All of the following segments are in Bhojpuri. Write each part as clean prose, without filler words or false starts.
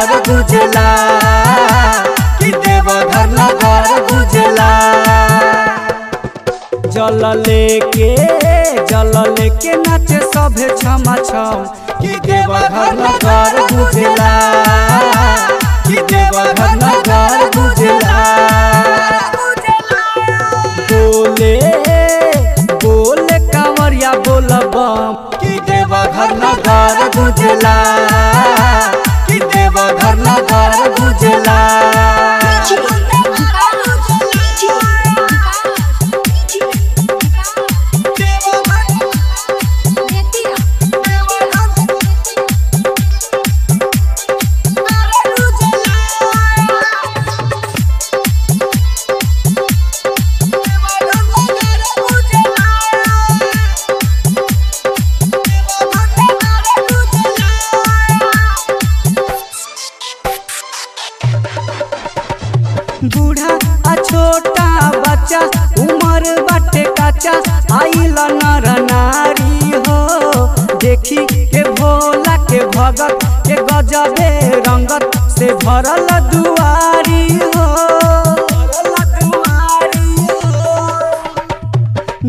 नगर गुजला कि देवघर नगर गुजला। जल लेके नाचे सभे छमा छम कि देवघर नगर गुजला कि देवघर नगर गुजला। बोले कांवरिया बोल बम कि देवघर नगर गुजला कि देवघर नगर गुजला। बूढ़ा आ छोटा बच्चा उमर बाटे काचा आइल नर नारी हो देखी के भोला के भगत के गजबे रंगत से भरल दुआरी हो।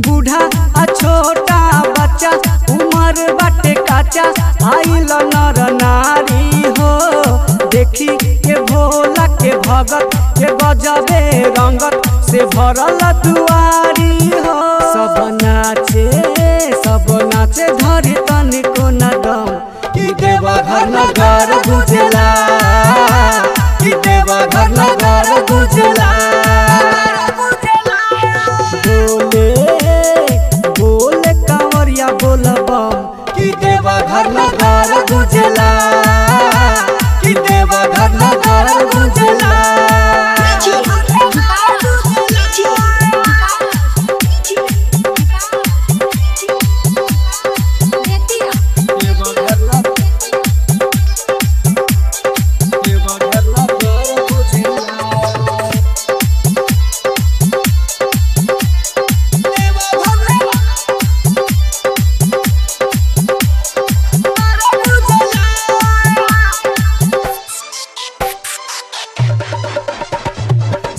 बूढ़ा आ छोटा बच्चा उमर बाटे काचा आइल नर नारी हो देखी के भोला के भगत के गजबे रंगत से भरल दुआरी हो। सब नाचे धरी तनिको न दम कि देवघर नगर गुजला कि देवघर नगर गुजला। बोले कांवरिया बोल बम कि देवघर नगर गुजला कि देवघर नगर गुजला।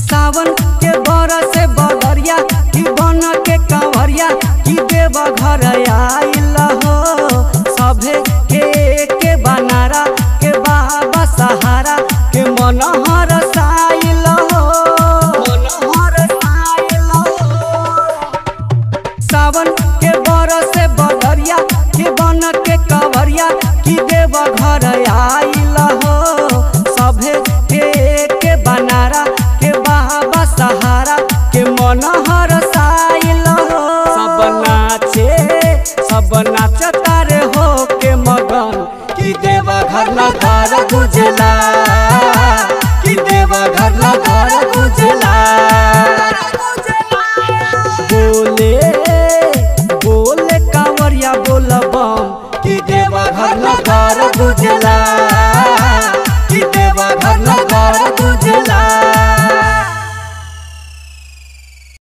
सावन के बरस बदरिया कि बन के कांवरिया कि देवघर आइल हो सभे के बनारा के बाबा सहारा के मन हरसाइल हो। सावन के बरस बदरिया कि बन के कांवरिया कि देवघर आइल हो सभे के बनारा के बाबा सहारा के मन हरसाइल हो। सब नाचे तारे हो के मगन कि देवघर नगर गुजला।